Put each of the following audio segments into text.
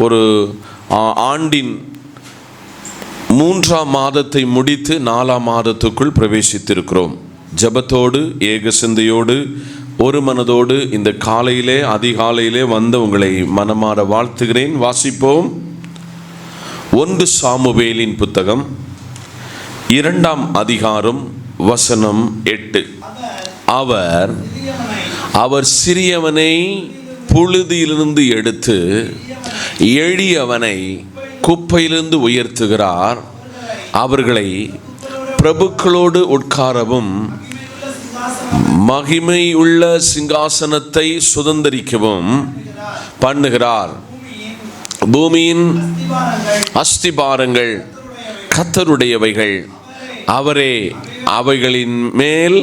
ஒரு ஆண்டின் 3ஆம் மாதத்தை முடித்து 4ஆம் மாதத்துக்குள் பிரவேசித்திருக்கிறோம். ஜெபத்தோடு ஏக சிந்தையோடு ஒரு மனதோடு இந்த காலையிலே அதிகாலையிலே வந்த உங்களை மனமாற வாழ்த்துகிறேன். வாசிப்போம். 1 சாமுவேலின் புத்தகம் 2ஆம் அதிகாரம் வசனம் 8. அவர் சிறியவனை புழுதியிலிருந்து எடுத்து எளியவனை குப்பையிலிருந்து உயர்த்துகிறார். அவர்களை பிரபுக்களோடு உட்காரவும் மகிமையுள்ள சிங்காசனத்தை சுதந்தரிக்கவும் பண்ணுகிறார். பூமியின் அஸ்திபாரங்கள் கர்த்தருடையவைகள், அவரே அவைகளின் மேல்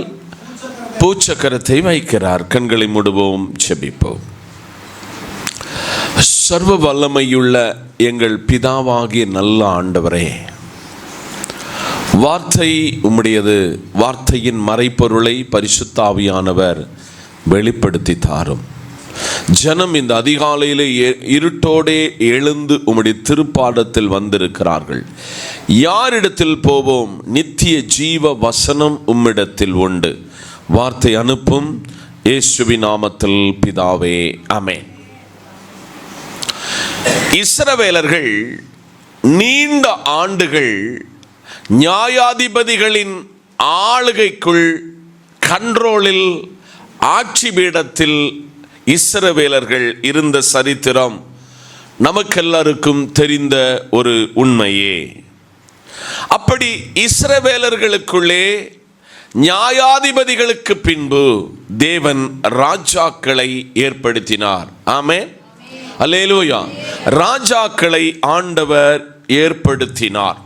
பூச்சக்கரத்தை வைக்கிறார். கண்களை மூடுவோம், ஜெபிப்போம். சர்வ வல்லமையுள்ள எங்கள் பிதாவாகிய நல்ல ஆண்டவரே, வார்த்தை உம்முடையது. வார்த்தையின் மறைப்பொருளை பரிசுத்த ஆவியானவர் வெளிப்படுத்தி தாரும். ஜனம் இந்த அதிகாலையிலே இருட்டோடே எழுந்து உம்முடைய திருப்பாதத்தில் வந்திருக்கிறார்கள். யாரிடத்தில் போவோம்? நித்திய ஜீவ வசனம் உம்மிடத்தில் உண்டு. வார்த்தை அனுப்பும். இயேசுவின் நாமத்தில் பிதாவே, ஆமென். இஸ்ரவேலர்கள் நீண்ட ஆண்டுகள் நியாயாதிபதிகளின் ஆளுகைக்குள், கண்ட்ரோலில், ஆட்சி பீடத்தில் இஸ்ரவேலர்கள் இருந்த சரித்திரம் நமக்கெல்லாருக்கும் தெரிந்த ஒரு உண்மையே. அப்படி இஸ்ரவேலர்களுக்குள்ளே நியாயாதிபதிகளுக்கு பின்பு தேவன் ராஜாக்களை ஏற்படுத்தினார். ஆமென், அல்லேலூயா. ராஜாக்களை ஆண்டவர் ஏற்படுத்தினார்.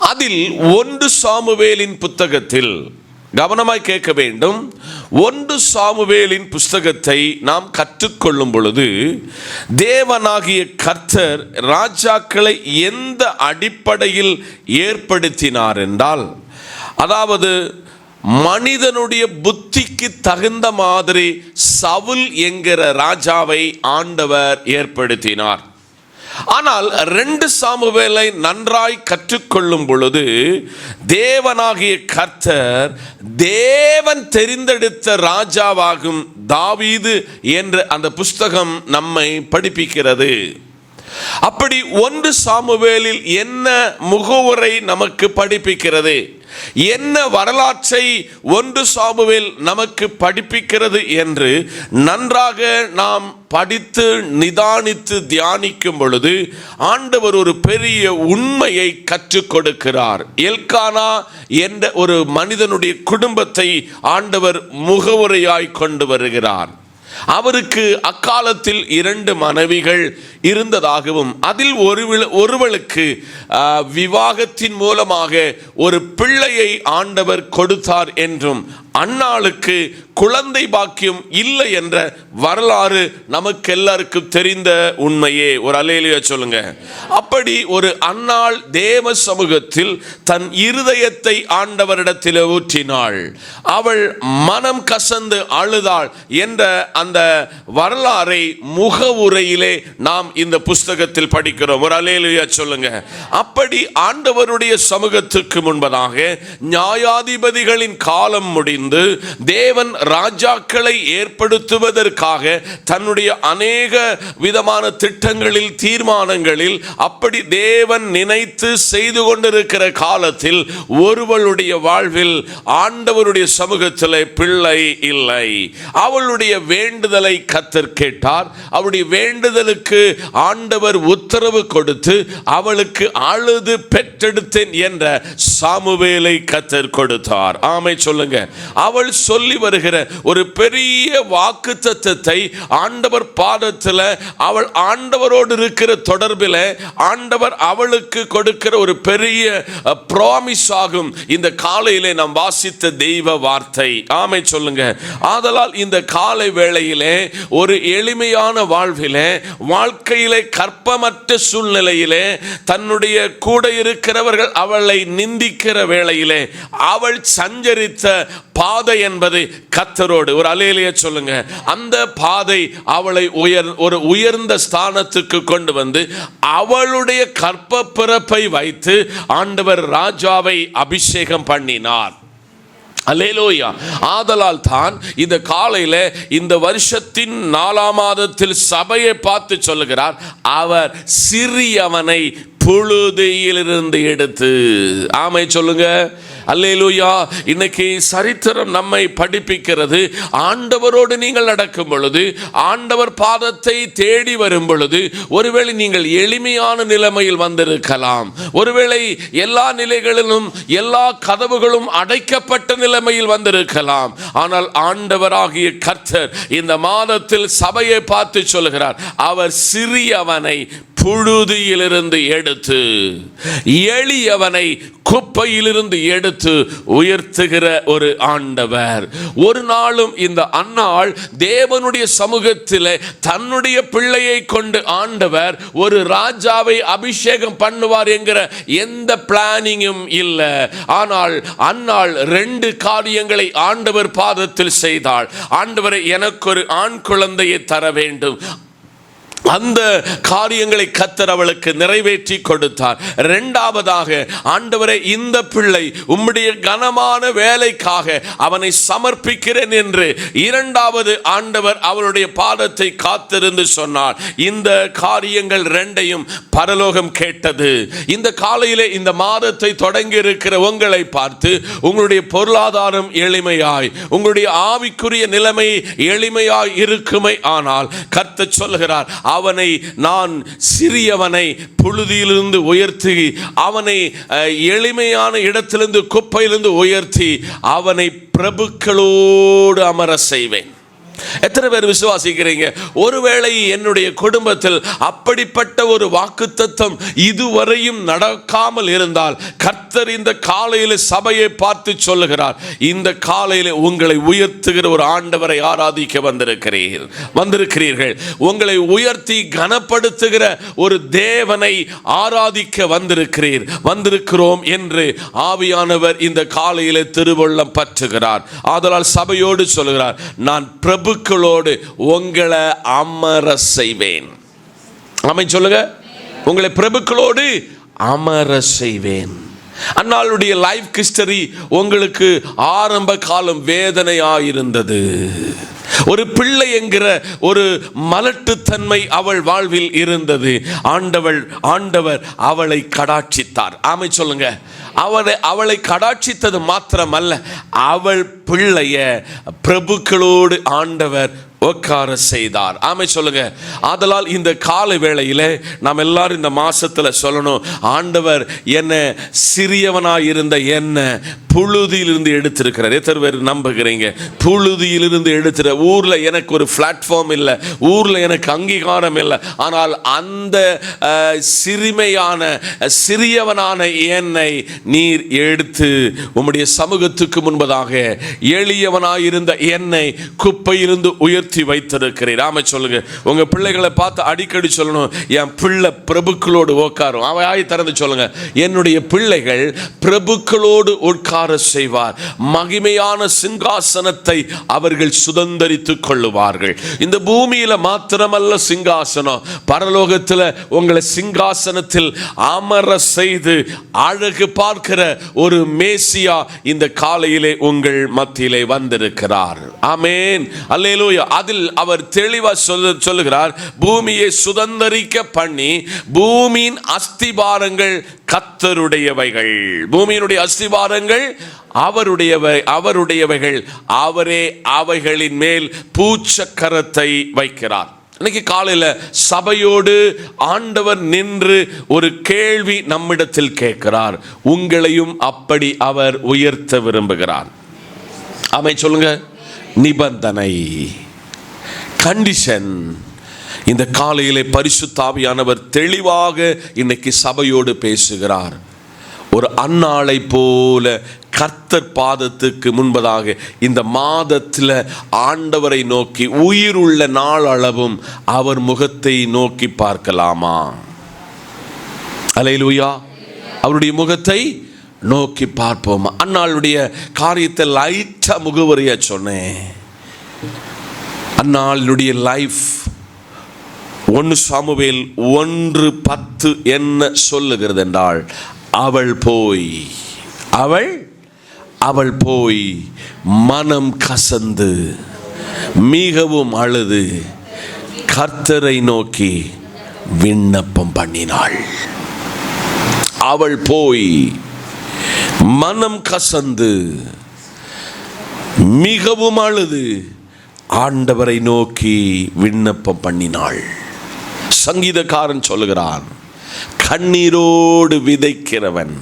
அதில் 1 சாமுவேலின் புத்தகத்தில் கவனமாய் கேட்க வேண்டும். 1 சாமுவேலின் புஸ்தகத்தை நாம் கற்றுக்கொள்ளும் பொழுது தேவனாகிய கர்த்தர் ராஜாக்களை எந்த அடிப்படையில் ஏற்படுத்தினார் என்றால், அதாவது மனிதனுடைய புத்திக்கு தகுந்த மாதிரி சவுல் என்கிற ராஜாவை ஆண்டவர் ஏற்படுத்தினார். ஆனால் 2 சாமுவேலை நன்றாய் கற்றுக்கொள்ளும் பொழுது தேவனாகிய கர்த்தர் தேவன் தெரிந்தெடுத்த ராஜாவாகும் தாவீது என்ற அந்த புஸ்தகம் நம்மை படிப்பிக்கிறது. அப்படி 1 சாமுவேலில் என்ன முகவுரை நமக்கு படிப்பிக்கிறது, என்ன வரலாற்றை 1 சாமுவேல் நமக்கு படிப்பிக்கிறது என்று நன்றாக நாம் படித்து நிதானித்து தியானிக்கும் பொழுது ஆண்டவர் ஒரு பெரிய உண்மையை கற்றுக் கொடுக்கிறார். எல்கானா என்ற ஒரு மனிதனுடைய குடும்பத்தை ஆண்டவர் முகவுரையாய் கொண்டு வருகிறார். அவருக்கு அக்காலத்தில் 2 மனைவிகள் இருந்ததாகவும் அதில் ஒருவளுக்கு விவாகத்தின் மூலமாக ஒரு பிள்ளையை ஆண்டவர் கொடுத்தார் என்றும், அன்னாளுக்கு குழந்தை பாக்கியம் இல்லை என்ற வரலாறு நமக்கு எல்லாருக்கும் தெரிந்த உண்மையே. ஒரு அல்லேலூயா சொல்லுங்க. அப்படி ஒரு அன்னாள் தேவ சமூகத்தில் தன் இருதயத்தை ஆண்டவரிடத்தில் ஊற்றினாள். அவள் மனம் கசந்து அழுதாள் என்ற அந்த வரலாறை முகவுரையிலே நாம் இந்த புஸ்தகத்தில் படிக்கிறோம். ஒரு அல்லேலூயா சொல்லுங்க. அப்படி ஆண்டவருடைய சமூகத்துக்கு முன்பதாக நியாயாதிபதிகளின் காலம் முடிந்து தேவன் ராஜாக்களை ஏற்படுத்துவதற்காக தன்னுடைய அநேக விதமான திட்டங்களில், தீர்மானங்களில் அப்படி தேவன் நினைத்து செய்து கொண்டிருக்கிற காலத்தில் ஒருவளுடைய வாழ்வில் ஆண்டவருடைய சமூகத்தில் பிள்ளை இல்லை. அவளுடைய வேண்டுதலை கர்த்தர் கேட்டார். அவளுடைய வேண்டுதலுக்கு ஆண்டவர் உத்தரவு கொடுத்து அவளுக்கு அழுது பெற்றெடுத்தேன் என்ற சாமுவேலை கர்த்தர் கொடுத்தார். ஆமை சொல்லுங்க. அவள் சொல்லி வருகிற ஒரு பெரிய வாக்குத்தத்தத்தை ஆண்டவர் பாதத்தில், அவள் ஆண்டவரோடு இருக்கிற தொடர்பில் ஆண்டவர் அவளுக்கு கொடுக்கிற ஒரு பெரிய ப்ராமிஸ் ஆகும் இந்த காலையிலே நாம் வாசித்த தெய்வ வார்த்தை. ஆமை சொல்லுங்க. ஆதலால் இந்த காலை வேளையிலே ஒரு எளிமையான வாழ்விலே, வாழ்க்கையிலே கற்பமற்ற சூழ்நிலையிலே தன்னுடைய கூட இருக்கிற இருக்கிறவர்கள் அவளை நிந்திக்கிற வேளையிலே அவள் சஞ்சரித்த பாதை என்பது கர்த்தரோடு. ஒரு அல்லேலூயா சொல்லுங்க. அந்த பாதை அவளை ஒரு உயர்ந்த ஸ்தானத்துக்கு கொண்டு வந்து அவளுடைய கற்ப பிறப்பை வைத்து ஆண்டவர் ராஜாவை அபிஷேகம் பண்ணினார். அல்லேலூயா. ஆதலால் தான் இந்த காலையில இந்த வருஷத்தின் 4ஆம் மாதத்தில் சபையை பார்த்து சொல்லுகிறார், அவர் சிறியவனை புழுதியிலிருந்து எடுத்து. ஆமை சொல்லுங்க. அல்லேலூயா. இன்னைக்கு சரித்திரம் நம்மை படிப்பிக்கிறது, ஆண்டவரோடு நீங்கள் நடக்கும் பொழுது, ஆண்டவர் பாதத்தை தேடி வரும் பொழுது, ஒருவேளை நீங்கள் எளிமையான நிலைமையில் வந்திருக்கலாம், ஒருவேளை எல்லா நிலைகளிலும் எல்லா கதவுகளும் அடைக்கப்பட்ட நிலைமையில் வந்திருக்கலாம். ஆனால் ஆண்டவராகிய கர்த்தர் இந்த மாதத்தில் சபையை பார்த்து சொல்கிறார், அவர் சிறியவனை புழுதியிலிருந்து எடுத்து எளியவனை குப்பையிலிருந்து எடுத்து உயர்த்துகிற ஒரு ஆண்டவர். ஒரு நாளும் இந்த அன்னாள் தேவனுடைய சமூகத்தில் தன்னுடைய பிள்ளையை கொண்டு ஆண்டவர் ஒரு ராஜாவை அபிஷேகம் பண்ணுவார் என்கிற எந்த பிளானிங்கும் இல்லை. ஆனால் அன்னாள் 2 காரியங்களை ஆண்டவர் பாதத்தில் செய்தாள். ஆண்டவரை, எனக்கு ஒரு ஆண் குழந்தையை தர வேண்டும். அந்த காரியங்களை கர்த்தர் அவளுக்கு நிறைவேற்றி கொடுத்தார். 2வதாக, ஆண்டவரே, இந்த பிள்ளை உம்முடைய கனமான வேலைக்காக அவனை சமர்ப்பிக்கிறேன் என்று 2வது ஆண்டவர் அவளுடைய பாதத்தை காத்திருந்து சொன்னார். இந்த காரியங்கள் 2ஐயும் பரலோகம் கேட்டது. இந்த காலையிலே இந்த மாதத்தை தொடங்கி இருக்கிற உங்களை பார்த்து, உங்களுடைய பொருளாதாரம் எளிமையாய், உங்களுடைய ஆவிக்குரிய நிலைமை எளிமையாய் இருக்குமே ஆனால் கர்த்தர் சொல்கிறார், அவனை நான் சிறியவனை புழுதியிலிருந்து உயர்த்தி, அவனை எளிமையான இடத்திலிருந்து குப்பையிலிருந்து உயர்த்தி, அவனை பிரபுக்களோடு அமர செய்வேன். எத்தனை பேர் விசுவாசிக்கிறீங்க? ஒருவேளை என்னுடைய குடும்பத்தில் அப்படிப்பட்ட ஒரு வாக்குத்தத்தம் இதுவரையும் நடக்காமல் இருந்தால், கர்த்தர் இந்த காலையில் சபையை பார்த்து சொல்லுகிறார், இந்த காலையில் உங்களை உயர்த்துகிற ஒரு ஆண்டவரை ஆராதிக்க வந்திருக்கிறீர்கள். உங்களை உயர்த்தி கனப்படுத்துகிற ஒரு தேவனை ஆராதிக்க வந்திருக்கிறோம் என்று ஆவியானவர் இந்த காலையில் திருவள்ளம் பற்றுகிறார். ஆதலால் சபையோடு சொல்லுகிறார், நான் பிரபுக்களோடு உங்களை அமர செய்வேன். ஆமென் சொல்லுங்க. உங்களை பிரபுக்களோடு அமர செய்வேன். அன்னாளுடைய லைஃப் ஹிஸ்டரி உங்களுக்கு ஆரம்ப காலம் வேதனையாயிருந்தது. ஒரு பிள்ளை என்கிற ஒரு மலட்டுத்தன்மை அவள் வாழ்வில் இருந்தது. ஆண்டவர் அவளை கடாட்சித்தார். ஆமை சொல்லுங்க. அவளை கடாட்சித்தது மாத்திரமல்ல, அவள் பிள்ளைய பிரபுக்களோடு ஆண்டவர் உட்கார செய்தார். ஆமை சொல்லுங்க. ஆதலால் இந்த காலை வேளையில நாம் எல்லாரும் இந்த மாசத்துல சொல்லணும், ஆண்டவர் என்ன சிறியவனாயிருந்த என்ன புழுதியிலிருந்து எடுத்திருக்கிறார். எத்தனை பேர் நம்புகிறீங்க? புழுதியிலிருந்து எடுத்துற. ஊர்ல எனக்கு ஒரு பிளாட்ஃபார்ம் இல்லை, ஊர்ல எனக்கு அங்கீகாரம் இல்லை, ஆனால் அந்த சிறியவனான என்னை நீர் எடுத்து உம்முடைய சமூகத்துக்கு முன்பதாக எளியவனாயிருந்த என்னை குப்பையிலிருந்து உயர்த்தி வைத்திருக்கிறீர். ஆமை சொல்லுங்க. உங்க பிள்ளைகளை பார்த்து அடிக்கடி சொல்லணும், என் பிள்ளை பிரபுக்களோடு உட்காரும். அவையாய் திறந்து சொல்லுங்க, என்னுடைய பிள்ளைகள் பிரபுக்களோடு உட்கார செய்வார். மகிமையான சிங்காசனத்தை அவர்கள் சுதந்தரித்துக் கொள்ளுவார்கள். இந்த பூமியில மாத்திரமல்ல சிங்காசனம், பரலோகத்தில் உங்களை சிங்காசனத்தில் அமர செய்து அழகு பார்க்கிற ஒரு மேசியா இந்த காலையிலே உங்கள் மத்தியிலே வந்திருக்கிறார். ஆமென். அல்லேலூயா. அதில் அவர் தெளிவா சொல்லுகிறார், பூமியை சுதந்தரிக்க பண்ணி பூமியின் அஸ்திபாரங்கள் கர்த்தருடையவைகள். பூமியினுடைய அஸ்திபாரங்கள் அவருடையவைகள். அவரே அவைகளின் மேல் பூச்சக்கரத்தை வைக்கிறார். இன்னைக்கு காலையில சபையோடு ஆண்டவர் நின்று ஒரு கேள்வி நம்மிடத்தில் கேட்கிறார். உங்களையும் அப்படி அவர் உயர்த்த விரும்புகிறார். ஆமென் சொல்லுங்க. நிபந்தனை, கண்டிஷன். இந்த காலையிலே பரிசுத்த ஆவியானவர் தெளிவாக இன்னைக்கு சபையோடு பேசுகிறார். ஒரு அன்னாளை போல கர்த்தர் பாதத்துக்கு முன்பதாக இந்த மாதத்தில் ஆண்டவரை நோக்கி உயிருள்ள நாள் அளவும் அவர் முகத்தை நோக்கி பார்க்கலாமா? அல்லேலூயா. அவருடைய முகத்தை நோக்கி பார்ப்போம். அன்னாளுடைய காரியத்தை லைட்டா முகவரிய சொன்னேன். அன்னாளுடைய லைஃப் 1 சாமுவேல் 1:10 என்ன சொல்லுகிறது என்றால், அவள் போய் மனம் கசந்து மிகவும் அழுது கர்த்தரை நோக்கி விண்ணப்பம் பண்ணினாள். அவள் போய் மனம் கசந்து மிகவும் அழுது ஆண்டவரை நோக்கி விண்ணப்பம் பண்ணினாள். சங்கீதக்காரன் சொல்லுகிறான், கண்ணீரோடு விதைக்கிறவன்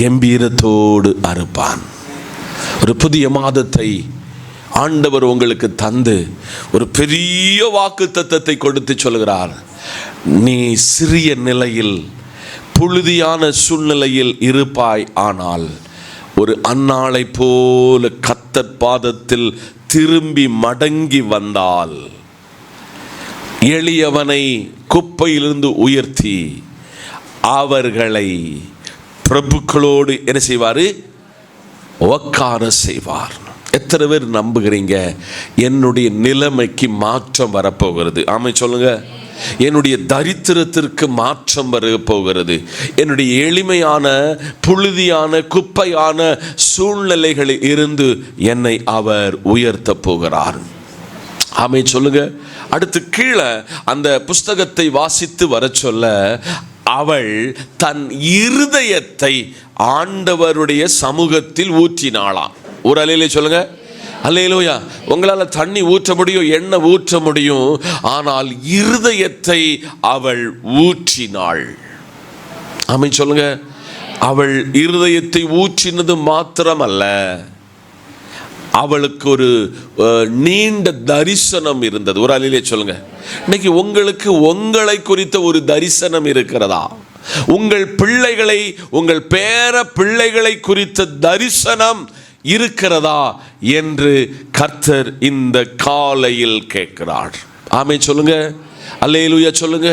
கம்பீரத்தோடு அறுப்பான். ஒரு புதிய மாதத்தை ஆண்டவர் உங்களுக்கு தந்து ஒரு பெரிய வாக்குத்தத்தத்தை கொடுத்து சொல்கிறார். நீ சிறிய நிலையில், புழுதியான சூழ்நிலையில் இருப்பாய், ஆனால் ஒரு அன்னாளை போல கர்த்தர் பாதத்தில் திரும்பி மடங்கி வந்தால், எளியவனை குப்பையிலிருந்து உயர்த்தி அவர்களை பிரபுக்களோடு என்ன செய்வார்? உட்கார செய்வார். எத்தனை பேர் நம்புகிறீங்க என்னுடைய நிலைமைக்கு மாற்றம் வரப்போகிறது? ஆமாம் சொல்லுங்க. என்னுடைய தரித்திரத்திற்கு மாற்றம் வர போகிறது. என்னுடைய எளிமையான புழுதியான குப்பையான சூழ்நிலைகளில் இருந்து என்னை அவர் உயர்த்த போகிறார். ஆமென் சொல்லுங்க. அடுத்து கீழே அந்த புஸ்தகத்தை வாசித்து வர சொல்ல, அவள் தன் இருதயத்தை ஆண்டவருடைய சமூகத்தில் ஊற்றினாளாம். ஒரு அல்லேலூயா சொல்லுங்க. அல்லேலூயா. உங்களால் தண்ணி ஊற்ற முடியும், எண்ணெய் ஊற்ற முடியும், ஆனால் இருதயத்தை அவள் ஊற்றினாள். ஆமென் சொல்லுங்க. அவள் இருதயத்தை ஊற்றினது மாத்திரமல்ல, அவளுக்கு ஒரு நீண்ட தரிசனம் இருந்தது. ஒரு அல்லேலூயா சொல்லுங்க. இன்னைக்கு உங்களுக்கு உங்களை குறித்த ஒரு தரிசனம் இருக்கிறதா? உங்கள் பிள்ளைகளை, உங்கள் பேர பிள்ளைகளை குறித்த தரிசனம் இருக்கிறதா என்று கர்த்தர் இந்த காலையில் கேட்கிறார். ஆமென் சொல்லுங்க. அல்லேலூயா சொல்லுங்க.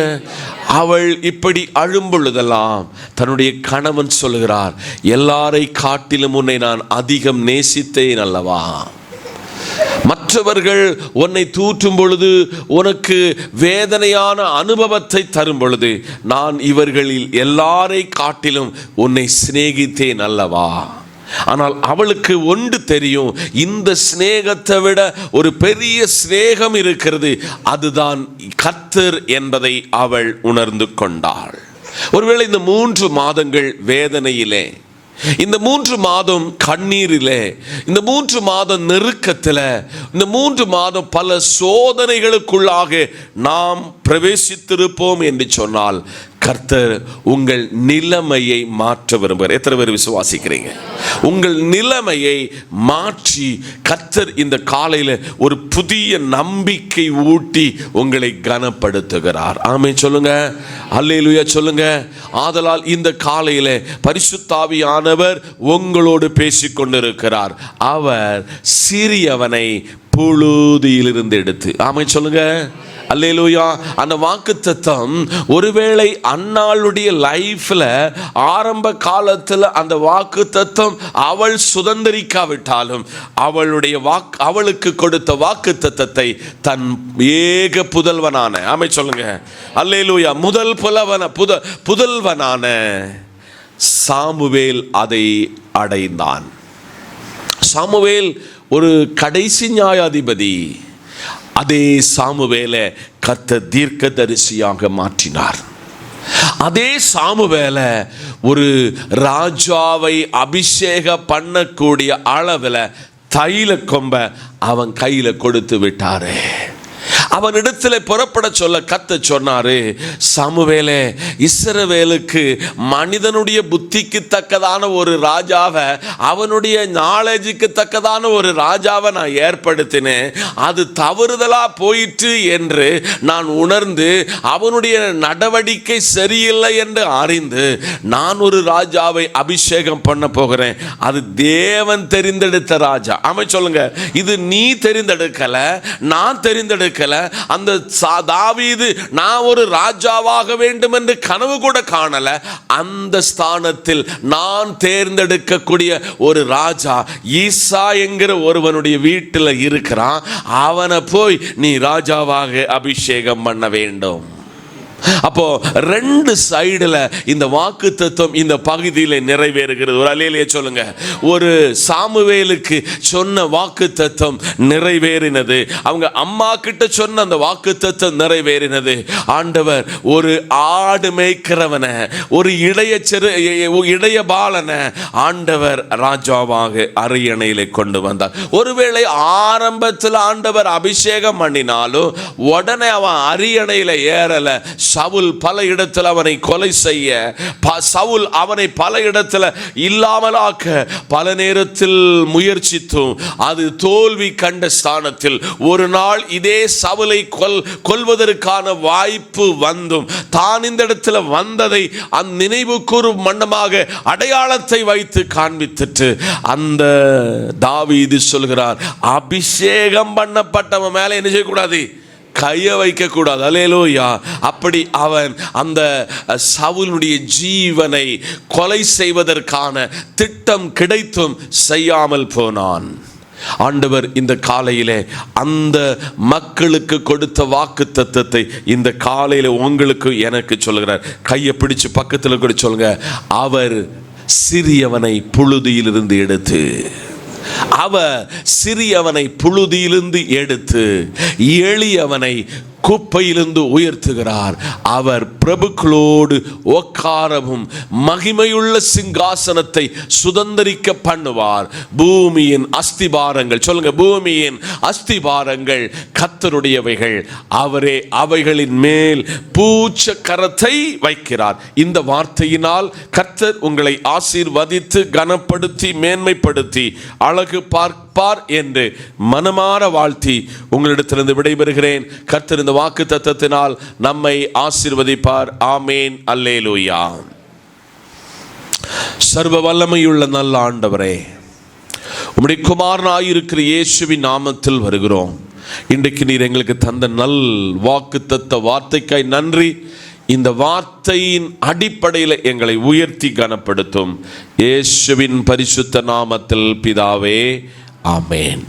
அவள் இப்படி அழும் பொழுதெல்லாம் தன்னுடைய கணவன் சொல்லுகிறார், எல்லாரை காட்டிலும் உன்னை நான் அதிகம் நேசித்தேன் அல்லவா? மற்றவர்கள் உன்னை தூற்றும் பொழுது, உனக்கு வேதனையான அனுபவத்தை தரும் பொழுது, நான் இவர்களில் எல்லாரை காட்டிலும் உன்னை சிநேகித்தேன் அல்லவா? ஆனால் அவளுக்கு ஒன்று தெரியும், இந்த சிநேகத்தை விட ஒரு பெரிய சிநேகம் இருக்கிறது, அதுதான் கர்த்தர் என்பதை அவள் உணர்ந்து கொண்டாள். ஒருவேளை இந்த 3 மாதங்கள் வேதனையிலே, இந்த 3 மாதம் கண்ணீரிலே, இந்த 3 மாதம் நெருக்கத்தில், இந்த 3 மாதம் பல சோதனைகளுக்குள்ளாக நாம் பிரவேசித்திருப்போம் என்று சொன்னால், கர்த்தர் உங்கள் நிலைமையை மாற்ற விரும்புகிறார். எத்தனை பேர் விசுவாசிக்கிறீங்க? உங்கள் நிலைமையை மாற்றி கர்த்தர் இந்த காலையில் ஒரு புதிய நம்பிக்கை ஊட்டி உங்களை கனப்படுத்துகிறார். ஆமென் சொல்லுங்க. அல்லேலூயா சொல்லுங்க. ஆதலால் இந்த காலையில் பரிசுத்த ஆவியானவர் உங்களோடு பேசிக்கொண்டிருக்கிறார். அவர் சிறியவனை புழுதியிலிருந்து எடுத்து, ஆமென் சொல்லுங்க. அல்லேலூயா. அந்த வாக்குத்தத்தம் ஒருவேளை அன்னாளுடைய லைஃப்ல ஆரம்ப காலத்தில் அந்த வாக்குத்தத்தம் அவள் சுதந்திரிக்காவிட்டாலும், அவளுக்கு கொடுத்த வாக்குத்தத்தத்தை தன் ஏக புதல்வனான, ஆமென் சொல்லுங்க. அல்லேலூயா. புதல்வனான சாமுவேல் அதை அடைந்தான். சாமுவேல் ஒரு கடைசி நியாயாதிபதி. அதே சாமுவேலை கர்த்தர் தீர்க்கதரிசியாக மாற்றினார். அதே சாமுவேலை ஒரு ராஜாவை அபிஷேகம் பண்ணக்கூடிய அளவில் தைல கொம்ப அவன் கையில கொடுத்து விட்டாரே. அவனிடத்தில் புறப்பட சொல்ல கர்த்தர் சொன்னாரு, சாமுவேலே, இஸ்ரவேலுக்கு மனிதனுடைய புத்திக்கு தக்கதான ஒரு ராஜாவை, அவனுடைய நாலேஜுக்கு தக்கதான ஒரு ராஜாவை நான் ஏற்படுத்தினேன். அது தவறுதலா போயிற்று என்று நான் உணர்ந்து, அவனுடைய நடவடிக்கை சரியில்லை என்று அறிந்து, நான் ஒரு ராஜாவை அபிஷேகம் பண்ண போகிறேன். அது தேவன் தெரிந்தெடுத்த ராஜா. ஆமென் சொல்லுங்க. இது நீ தெரிந்தெடுக்கல, நான் தெரிந்தெடுக்கல, அந்த தாவீது நான் ஒரு ராஜாவாக வேண்டும் என்று கனவு கூட காணல. அந்த ஸ்தானத்தில் நான் தேர்ந்தெடுக்கக்கூடிய ஒரு ராஜா ஈசா என்கிற ஒருவனுடைய வீட்டில் இருக்கிறான். அவனை போய் நீ ராஜாவாக அபிஷேகம் பண்ண வேண்டும். அப்போ ரெண்டு சைடுல இந்த வாக்குத்தத்தம் இந்த பகுதியில் நிறைவேறுகிறது. ஒரு அல்லேலூயா சொல்லுங்க. ஒரு சாமுவேலுக்கு சொன்ன வாக்குத்தத்தம் நிறைவேறினது. அவங்க அம்மா கிட்ட சொன்ன அந்த வாக்குத்தத்தம் நிறைவேறினது. ஆண்டவர் ஒரு ஆடு மேய்க்கிறவனை, ஒரு இளைய பாலனை ஆண்டவர் ராஜாவாக அரியணையிலே கொண்டு வந்தார். ஒருவேளை ஆரம்பத்தில் ஆண்டவர் அபிஷேகம் பண்ணினாலும் உடனே அவன் அரியணையில ஏறல. சவுல் பல இடத்தில் அவனை கொலை செய்ய, சவுல் அவனை பல இடத்தில் இல்லாமலாக்க பல நேரத்தில் முயற்சித்தும் அது தோல்வி கண்ட ஸ்தானத்தில் ஒரு நாள் இதே சவுலை கொல்வதற்கான வாய்ப்பு வந்தும் தான் இந்த இடத்துல வந்ததை அந்த நினைவு கூறும் வண்ணமாக அடையாளத்தை வைத்து காண்பித்துட்டு அந்த தாவீது சொல்கிறார், அபிஷேகம் பண்ணப்பட்டவன் மேல என்ன செய்யக்கூடாது, கைய வைக்க கூடாது. அல்லேலூயா. அப்படி அவன் அந்த சவுலுடைய ஜீவனை கொலை செய்வதற்கான திட்டம் கிடைத்தும் செய்யாமல் போனான். ஆண்டவர் இந்த காலையிலே அந்த மக்களுக்கு கொடுத்த வாக்குத்தத்தத்தை இந்த காலையில உங்களுக்கு எனக்கு சொல்கிறார். கையை பிடிச்சு பக்கத்தில் கூட சொல்லுங்க. அவர் சிறியவனை புழுதியிலிருந்து எடுத்து, அவர் சிறியவனை புழுதியிலிருந்து எடுத்து எளியவனை குப்பையிலிருந்து உயர்த்துகிறார். அவர் பிரபுக்களோடு உட்காரவும் மகிமையுள்ள சிங்காசனத்தை சுதந்தரிக்க பண்ணுவார். பூமியின் அஸ்திபாரங்கள், சொல்லுங்க, பூமியின் அஸ்திபாரங்கள் கர்த்தருடையவைகள், அவரே அவைகளின் மேல் பூச்ச கரத்தை வைக்கிறார். இந்த வார்த்தையினால் கர்த்தர் உங்களை ஆசீர்வதித்து கனப்படுத்தி மேன்மைப்படுத்தி அழகு பார்ப்பார் என்று மனமாற வாழ்த்தி உங்களிடத்திலிருந்து விடைபெறுகிறேன். கர்த்தர் இந்த வாக்கு தத்தத்தினால் நம்மை ஆசீர்வதிப்பார். ஆமேன். அல்லேலூயா. சர்வ வல்லமையுள்ள நல்ல ஆண்டவரே, உம்முடைய குமாரனாயிருக்கிற இயேசுவின் நாமத்தில் வருகிறோம். இன்றைக்கு நீர் எங்களுக்கு தந்த நல் வாக்கு தத்த வார்த்தைக்காய் நன்றி. இந்த வார்த்தையின் அடிப்படையில் எங்களை உயர்த்தி கனப்படுத்தும். இயேசுவின் பரிசுத்த நாமத்தில் பிதாவே, ஆமேன்.